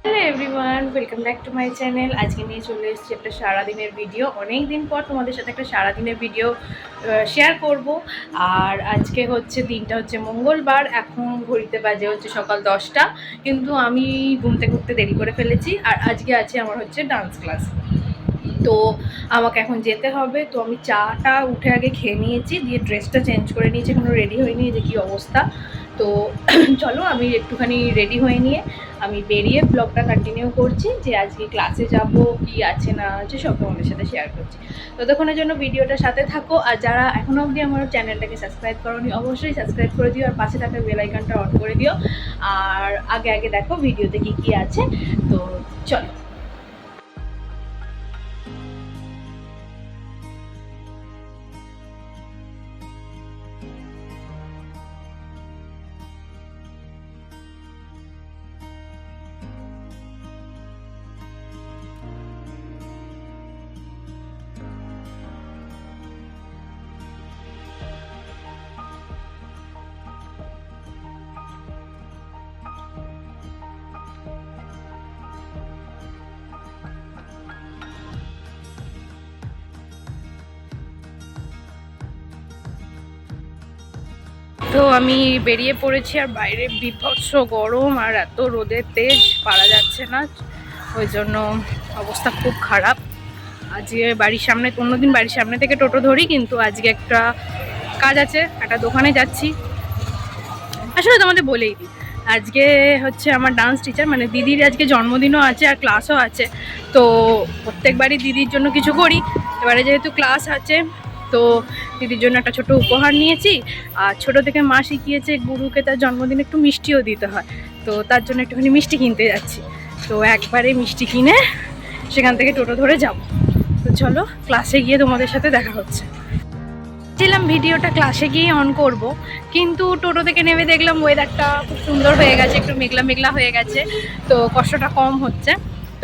Hello everyone, welcome back to my channel. আজকে নিয়ে চলে এসেছি একটা সারাদিনের ভিডিও। অনেক দিন পর তোমাদের সাথে একটা সারাদিনের ভিডিও শেয়ার করব। আর আজকে হচ্ছে দিনটা হচ্ছে মঙ্গলবার। এখন ঘড়িতে বাজে হচ্ছে সকাল 10টা, কিন্তু আমি ঘুমতে ঘুরতে দেরি করে ফেলেছি। আর আজকে আছে আমার হচ্ছে ডান্স ক্লাস। তো আমাকে এখন যেতে হবে। তো আমি চাটা উঠে আগে খেয়ে নিয়েছি, দিয়ে ড্রেসটা চেঞ্জ করে নিয়েছি, এখনো রেডি হয়নি, যে কী অবস্থা। তো চলো আমি একটুখানি রেডি হয়ে নিয়ে আমি বেরিয়ে ব্লগটা কন্টিনিউ করছি, যে আজকে ক্লাসে যাব কি আছে না আছে সব তোমাদের সাথে শেয়ার করছি। ততক্ষণের জন্য ভিডিওটার সাথে থাকো। আর যারা এখনও অবধি আমার চ্যানেলটাকে সাবস্ক্রাইব করোনি, অবশ্যই সাবস্ক্রাইব করে দিও, আর পাশে থাকা বেল আইকনটা অন করে দিও। আর আগে আগে দেখো ভিডিওতে কী কী আছে। তো চলো। তো আমি বেরিয়ে পড়েছি, আর বাইরে বিভৎস গরম, আর এত রোদের তেজ পারা যাচ্ছে না। ওই জন্য অবস্থা খুব খারাপ। আজকে বাড়ির সামনে, অন্যদিন বাড়ির সামনে থেকে টোটো ধরি, কিন্তু আজকে একটা কাজ আছে, একটা দোকানে যাচ্ছি। আসলে তোমাদের বলেই দিই, আজকে হচ্ছে আমার ডান্স টিচার, মানে দিদির আজকে জন্মদিনও আছে আর ক্লাসও আছে। তো প্রত্যেকবারই দিদির জন্য কিছু করি, এবারে যেহেতু ক্লাস আছে তো দিদির জন্য একটা ছোট উপহার নিয়েছি। আর ছোট থেকে মা শিখিয়েছে গুরুকে তার জন্মদিনে একটু মিষ্টিও দিতে হয়, তো তার জন্য একটুখানি মিষ্টি কিনতে যাচ্ছি। তো একবারে মিষ্টি কিনে সেখান থেকে টোটো ধরে যাব। তো চলো ক্লাসে গিয়ে তোমাদের সাথে দেখা হচ্ছে। ছিলাম ভিডিওটা ক্লাসে গিয়ে অন করব, কিন্তু টোটো থেকে নেমে দেখলাম ওয়েদারটা খুব সুন্দর হয়ে গেছে, একটু মেঘলা মেঘলা হয়ে গেছে, তো কষ্টটা কম হচ্ছে।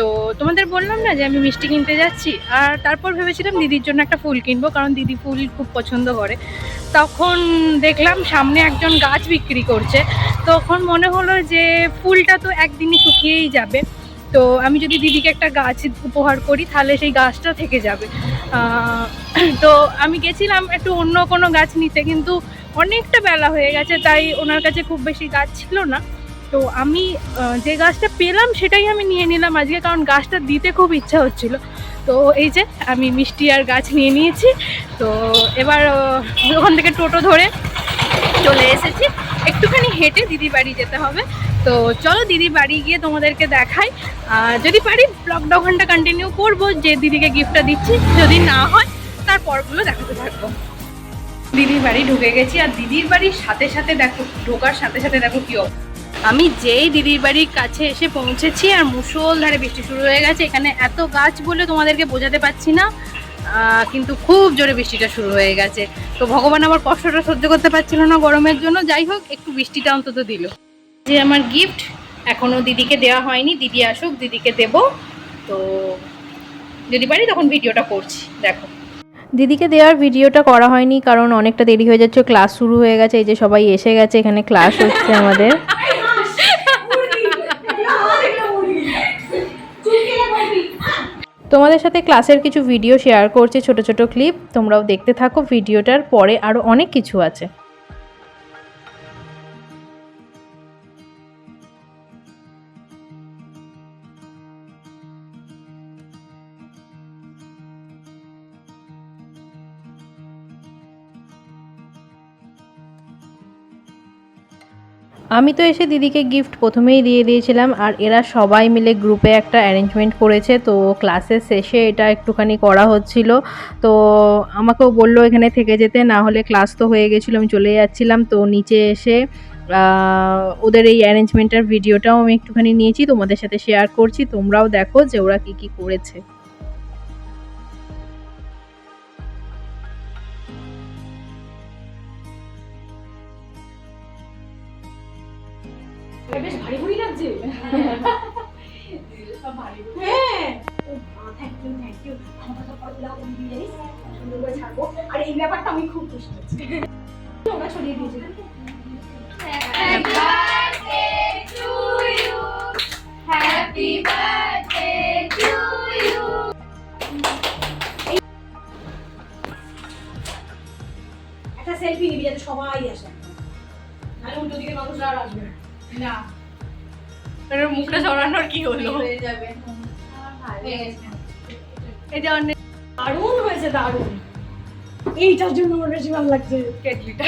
তো তোমাদের বললাম না যে আমি মিষ্টি কিনতে যাচ্ছি, আর তারপর ভেবেছিলাম দিদির জন্য একটা ফুল কিনবো, কারণ দিদি ফুল খুব পছন্দ করে। তখন দেখলাম সামনে একজন গাছ বিক্রি করছে, তখন মনে হলো যে ফুলটা তো একদিনই শুকিয়েই যাবে, তো আমি যদি দিদিকে একটা গাছ উপহার করি তাহলে সেই গাছটা থেকে যাবে। তো আমি গেছিলাম একটু অন্য কোনো গাছ নিতে, কিন্তু অনেকটা বেলা হয়ে গেছে, তাই ওনার কাছে খুব বেশি গাছ ছিল না। তো আমি যে গাছটা পেলাম সেটাই আমি নিয়ে নিলাম আজকে, কারণ গাছটা দিতে খুব ইচ্ছা হচ্ছিল। তো এই যে আমি মিষ্টি আর গাছ নিয়ে নিয়েছি। তো এবার ওখান থেকে টোটো ধরে চলে এসেছি, একটুখানি হেঁটে দিদি বাড়ি যেতে হবে। তো চলো দিদি বাড়ি গিয়ে তোমাদেরকে দেখাই। যদি পারি ব্লগটা ওখানটা কন্টিনিউ করবো, যে দিদিকে গিফটটা দিচ্ছি। যদি না হয় তার পরগুলো দেখাতে থাকবো। দিদির বাড়ি ঢুকে গেছি, আর দিদির বাড়ির সাথে সাথে দেখো, ঢোকার সাথে সাথে দেখো কি অবস্থা। আমি যেই দিদির বাড়ির কাছে এসে পৌঁছেছি আর মুষলধারে বৃষ্টি শুরু হয়ে গেছে। এখানে এত গাছ বলে তোমাদেরকে বোঝাতে পারছি না, কিন্তু খুব জোরে বৃষ্টিটা শুরু হয়ে গেছে। তো ভগবান আমার কষ্টটা সহ্য করতে পারছিল না গরমের জন্য, যাই হোক একটু বৃষ্টিটা অন্তত দিল। যে আমার গিফট এখনো দিদিকে দেওয়া হয়নি, দিদি আসুক দিদিকে দেব। তো যদি পারি তখন ভিডিওটা করছি, দেখো। দিদিকে দেওয়ার ভিডিওটা করা হয়নি, কারণ অনেকটা দেরি হয়ে যাচ্ছে, ক্লাস শুরু হয়ে গেছে। এই যে সবাই এসে গেছে, এখানে ক্লাস হচ্ছে আমাদের। তোমাদের সাথে ক্লাসের কিছু ভিডিও শেয়ার করছি, ছোট ছোট ক্লিপ, তোমরাও দেখতে থাকো। ভিডিওটার পরে আরও অনেক কিছু আছে। আমি তো এসে দিদিকে গিফট প্রথমেই দিয়ে দিয়েছিলাম, আর এরা সবাই মিলে গ্রুপে একটা অ্যারেঞ্জমেন্ট করেছে। তো ক্লাসের শেষে এটা একটুখানি করা হচ্ছিল। তো আমাকেও বললো এখানে থেকে যেতে, না হলে ক্লাস তো হয়ে গেছিলো, আমি চলে যাচ্ছিলাম। তো নিচে এসে ওদের এই অ্যারেঞ্জমেন্টের ভিডিওটাও আমি একটুখানি নিয়েছি, তোমাদের সাথে শেয়ার করছি। তোমরাও দেখো যে ওরা কী কী করেছে। বেশ ভারী ভারী লাগছে। আর এই ব্যাপারটা আমি খুব খুশি হচ্ছি, ওরা ছড়িয়ে দিয়েছে। Happy birthday to you, happy মাই আসে নাহলে উল্টো দিকে মানুষরা আর আসবে না এর মুখটা সরানোর কি হলো হয়ে যাবে এই যে অনেক দারুণ হয়েছে, দারুণ। এইটার জন্য আমার বেশি ভালো লাগছে কেটলিটা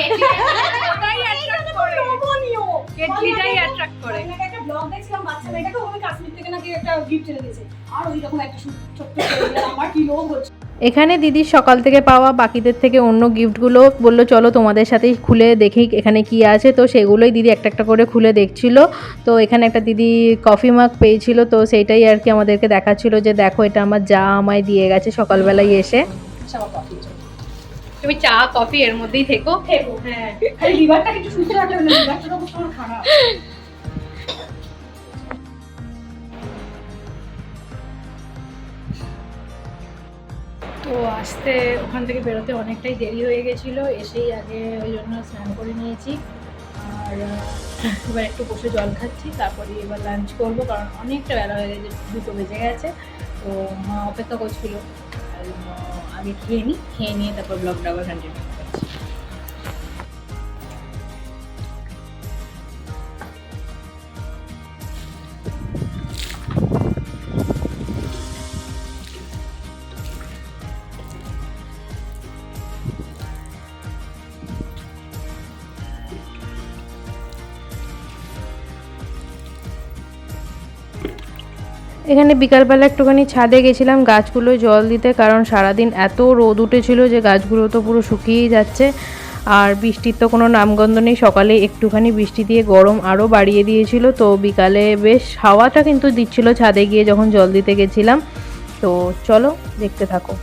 ওটাই অ্যাট্রাক্ট করে নমনীয় কেটলিটাই অ্যাট্রাক্ট করে। আমি একটা ব্লগ দেখছিলাম বাচ্চা মেয়েটাকে, ওই কাশ্মীর থেকে নাকি একটা গিফট এনে দিয়েছে, আর ওই রকম একটা ছোট্ট টেবিল, আমার কি লোভ হচ্ছে। এখানে দিদির সকাল থেকে পাওয়া বাকিদের থেকে অন্য গিফটগুলো বললো চলো তোমাদের সাথেই খুলে দেখি এখানে কি আছে। তো সেগুলোই দিদি একটা একটা করে খুলে দেখছিল। তো এখানে একটা দিদি কফি মাগ পেয়েছিল, তো সেইটাই আর কি আমাদেরকে দেখাচ্ছিল যে দেখো এটা আমার যা আমায় দিয়ে গেছে সকালবেলায় এসে। সবার কফি তুমি চা কফি এর মধ্যেই থেকো। থেকো, হ্যাঁ, খালি লিভারটা একটু সুস্থ রাখলে না, লিভারটার অবস্থা আমার খারাপ। তো আসতে ওখান থেকে বেরোতে অনেকটাই দেরি হয়ে গেছিলো, এসেই আগে ওই জন্য স্নান করে নিয়েছি। আর এবার একটু বসে জল খাচ্ছি, তারপরে এবার লাঞ্চ করবো, কারণ অনেকটা বেলা হয়ে গেছে, 2 বেজে গেছে। তো মা অপেক্ষা করছিল, তাই জন্য আগে খেয়ে নিই, খেয়ে নিয়ে তারপর ব্লগটা আবার কন্টিনিউ করছি। এখানে বিকালবেলা একটুখানি ছাদে গেছিলাম গাছগুলো জল দিতে, কারণ সারাদিন এত রোদ উঠেছিল যে গাছগুলো তো পুরো শুকিয়েই যাচ্ছে। আর বৃষ্টির তো কোনো নামগন্ধ নেই, সকালে একটুখানি বৃষ্টি দিয়ে গরম আরও বাড়িয়ে দিয়েছিল। তো বিকালে বেশ হাওয়াটা কিন্তু দিচ্ছিল ছাদে গিয়ে যখন জল দিতে গেছিলাম। তো চলো দেখতে থাকো।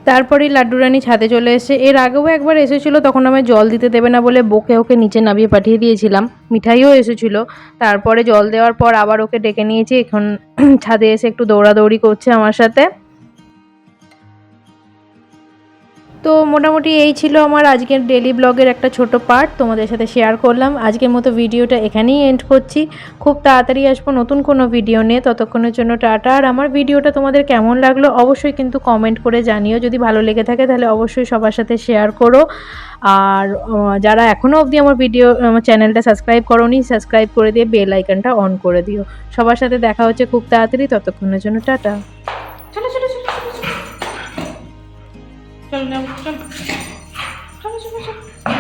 তারপরেই লাড্ডু রানী ছাদে চলে এসেছে। এর আগেও একবার এসেছিল, তখন আমি জল দিতে দেবে না বলে বকে ওকে নিচে নামিয়ে পাঠিয়ে দিয়েছিলাম। মিঠাইও এসেছিল, তারপরে জল দেওয়ার পর আবার ওকে ডেকে নিয়েছি। এখন ছাদে এসে একটু দৌড়াদৌড়ি করছে আমার সাথে। তো মোটামুটি এই ছিল আমার আজকের ডেলি ব্লগের একটা ছোট পার্ট, তোমাদের সাথে শেয়ার করলাম। আজকের মতো ভিডিওটা এখানেই এন্ড করছি। খুব তাড়াতাড়ি আসবো নতুন কোনো ভিডিও নিয়ে, ততক্ষণের জন্য টাটা। আর আমার ভিডিওটা তোমাদের কেমন লাগলো অবশ্যই কিন্তু কমেন্ট করে জানিও। যদি ভালো লেগে থাকে তাহলে অবশ্যই সবার সাথে শেয়ার করো। আর যারা এখনও অবধি আমার চ্যানেলটা সাবস্ক্রাইব করোনি, সাবস্ক্রাইব করে দিয়ে বেল আইকনটা অন করে দিও। সবার সাথে দেখা হচ্ছে খুব তাড়াতাড়ি, ততক্ষণের জন্য টাটা। চলো চলো চলো চলো চলো চলো চলো চলো চলো চলো চলো